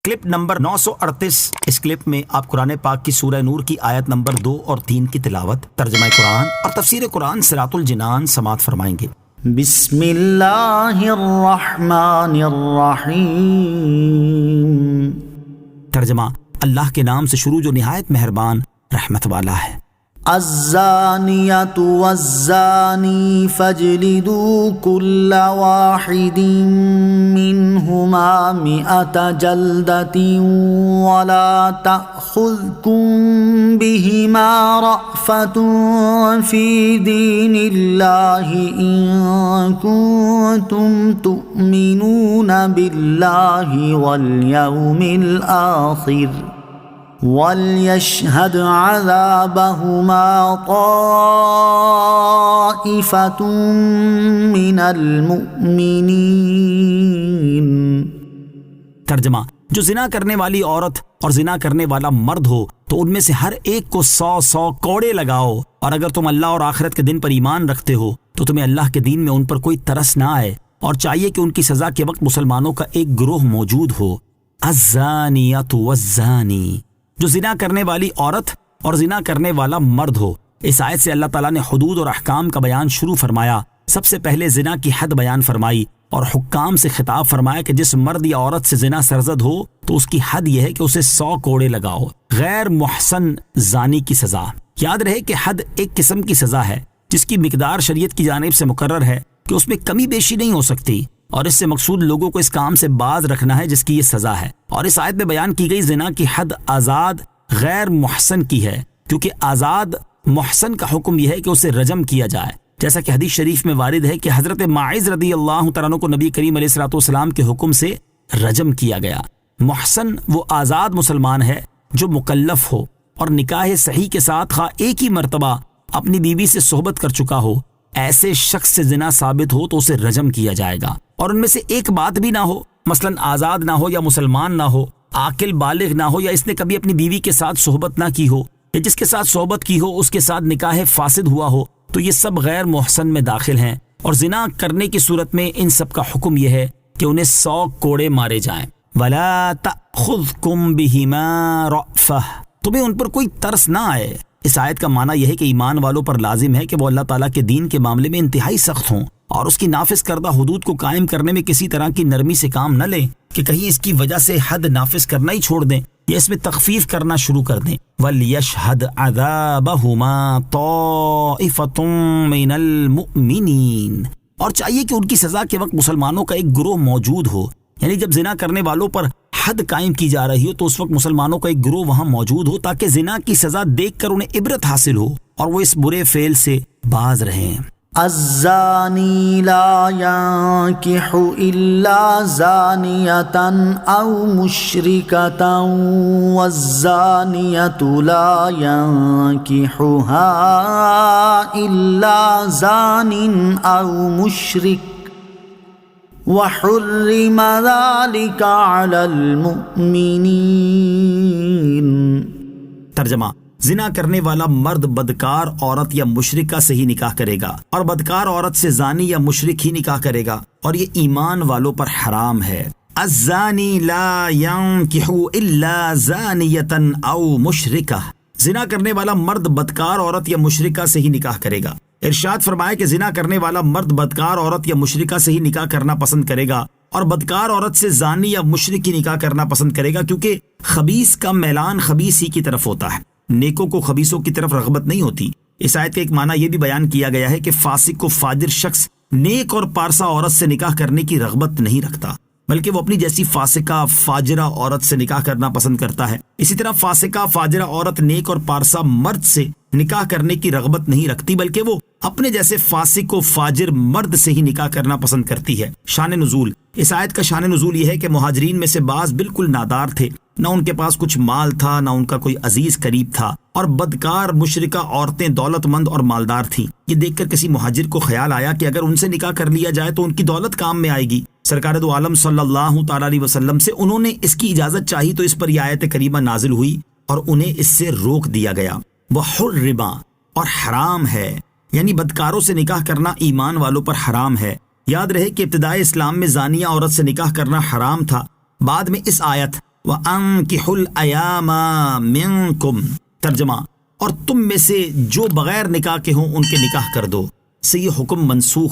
Clip number 938۔ اس clip میں آپ قرآن پاک کی سورہ نور کی آیت نمبر 2 اور 3 کی تلاوت، ترجمہ قرآن اور تفسیر قرآن صراط الجنان سماعت فرمائیں گے۔ بسم اللہ الرحمن الرحیم۔ ترجمہ اللہ کے نام سے شروع جو نہایت مہربان رحمت والا ہے۔ الزانیۃ والزانی فاجلدوا کل واحد منہما 100 جلدۃ ولا تأخذکم بہما رأفۃ فی دین اللہ ان کنتم تؤمنون باللہ والیوم الآخر وَلْيَشْهَدْ عَذَابَهُمَا طَائِفَةٌ مِّنَ الْمُؤْمِنِينَ۔ ترجمہ جو زنا کرنے والی عورت اور زنا کرنے والا مرد ہو تو ان میں سے ہر ایک کو 100 کوڑے لگاؤ، اور اگر تم اللہ اور آخرت کے دن پر ایمان رکھتے ہو تو تمہیں اللہ کے دین میں ان پر کوئی ترس نہ آئے، اور چاہیے کہ ان کی سزا کے وقت مسلمانوں کا ایک گروہ موجود ہو۔ الزانیۃ والزانی، جو زنا کرنے والی عورت اور زنا کرنے والا مرد ہو۔ اس آیت سے اللہ تعالیٰ نے حدود اور احکام کا بیان شروع فرمایا۔ سب سے پہلے زنا کی حد بیان فرمائی اور حکام سے خطاب فرمایا کہ جس مرد یا عورت سے زنا سرزد ہو تو اس کی حد یہ ہے کہ اسے 100 کوڑے لگاؤ۔ غیر محسن زانی کی سزا، یاد رہے کہ حد ایک قسم کی سزا ہے جس کی مقدار شریعت کی جانب سے مقرر ہے کہ اس میں کمی بیشی نہیں ہو سکتی، اور اس سے مقصود لوگوں کو اس کام سے باز رکھنا ہے جس کی یہ سزا ہے۔ اور اس آیت میں بیان کی گئی زنا کی حد آزاد غیر محسن کی ہے، کیونکہ آزاد محسن کا حکم یہ ہے کہ اسے رجم کیا جائے، جیسا کہ حدیث شریف میں وارد ہے کہ حضرت ماعز رضی اللہ تعالیٰ عنہ کو نبی کریم علیہ الصلوۃ والسلام کے حکم سے رجم کیا گیا۔ محسن وہ آزاد مسلمان ہے جو مکلف ہو اور نکاح صحیح کے ساتھ خواہ ایک ہی مرتبہ اپنی بیوی سے صحبت کر چکا ہو، ایسے شخص سے زنا ثابت ہو تو اسے رجم کیا جائے گا۔ اور ان میں سے ایک بات بھی نہ ہو، مثلا آزاد نہ ہو یا مسلمان نہ ہو، عاقل بالغ نہ ہو، یا اس نے کبھی اپنی بیوی کے ساتھ صحبت نہ کی ہو، یا جس کے ساتھ صحبت کی ہو اس کے ساتھ نکاح فاسد ہوا ہو، تو یہ سب غیر محسن میں داخل ہیں، اور زنا کرنے کی صورت میں ان سب کا حکم یہ ہے کہ انہیں 100 کوڑے مارے جائیں۔ وَلَا تَأْخُذْكُمْ بِهِمَا رَأْفَةٌ، تمہیں ان پر کوئی ترس نہ آئے۔ اس آیت کا معنی یہ ہے کہ ایمان والوں پر لازم ہے کہ وہ اللہ تعالیٰ کے دین کے معاملے میں انتہائی سخت ہوں، اور اس کی نافذ کردہ حدود کو قائم کرنے میں کسی طرح کی نرمی سے کام نہ لیں کہ کہیں اس کی وجہ سے حد نافذ کرنا ہی چھوڑ دیں یا اس میں تخفیف کرنا شروع کر دیں۔ وَلْيَشْهَدْ عَذَابَهُمَا طَائِفَةٌ مِّنَ الْمُؤْمِنِينَ، اور چاہیے کہ ان کی سزا کے وقت مسلمانوں کا ایک گروہ موجود ہو، یعنی جب زنا کرنے والوں پر حد قائم کی جا رہی ہو تو اس وقت مسلمانوں کا ایک گروہ وہاں موجود ہو تاکہ زنا کی سزا دیکھ کر انہیں عبرت حاصل ہو اور وہ اس برے فعل سے باز رہیں۔ الزانی لا ينكح الا زانیۃ او مشرکۃ والزانیۃ لا ينكحها الا زان او مشرک وحرم ذلك على المؤمنین۔ ترجمہ زنا کرنے والا مرد بدکار عورت یا مشرکہ سے ہی نکاح کرے گا، اور بدکار عورت سے زانی یا مشرک ہی نکاح کرے گا، اور یہ ایمان والوں پر حرام ہے۔ الزانی لا ينكح الا زانیۃ او مشرکہ، زنا کرنے والا مرد بدکار عورت یا مشرکہ سے ہی نکاح کرے گا۔ ارشاد فرمایا کہ زنا کرنے والا مرد بدکار عورت یا مشرکہ سے ہی نکاح کرنا پسند کرے گا، اور بدکار عورت سے زانی یا مشرک کی نکاح کرنا پسند کرے گا، کیونکہ خبیث کا میلان خبیث ہی کی طرف ہوتا ہے، نیکوں کو خبیثوں کی طرف رغبت نہیں ہوتی۔ اس آیت کا ایک معنی یہ بھی بیان کیا گیا ہے کہ فاسق و فاجر شخص نیک اور پارسا عورت سے نکاح کرنے کی رغبت نہیں رکھتا، بلکہ وہ اپنی جیسی فاسقہ فاجرہ عورت سے نکاح کرنا پسند کرتا ہے۔ اسی طرح فاسقہ فاجرہ عورت نیک اور پارسا مرد سے نکاح کرنے کی رغبت نہیں رکھتی، بلکہ وہ اپنے جیسے فاسق و فاجر مرد سے ہی نکاح کرنا پسند کرتی ہے۔ شان نزول، اس آیت کا شان نزول یہ ہے کہ مہاجرین میں سے بعض بالکل نادار تھے، نہ ان کے پاس کچھ مال تھا، نہ ان کا کوئی عزیز قریب تھا، اور بدکار مشرکہ عورتیں دولت مند اور مالدار تھیں۔ یہ دیکھ کر کسی مہاجر کو خیال آیا کہ اگر ان سے نکاح کر لیا جائے تو ان کی دولت کام میں آئے گی۔ سرکار دو عالم صلی اللہ تعالیٰ علیہ وسلم سے انہوں نے اس کی اجازت چاہی تو اس پر یہ آیت کریمہ نازل ہوئی اور انہیں اس سے روک دیا گیا۔ وحرم، اور حرام ہے، یعنی بدکاروں سے نکاح کرنا ایمان والوں پر حرام ہے۔ یاد رہے کہ ابتدائے اسلام میں زانیہ عورت سے نکاح کرنا حرام تھا، بعد میں اس آیت وَأَنكِحُوا الْأَيَامَ مِنکم، ترجمہ، اور تم میں سے جو بغیر نکاح کے ہوں ان کے نکاح کر دو، سے یہ حکم منسوخ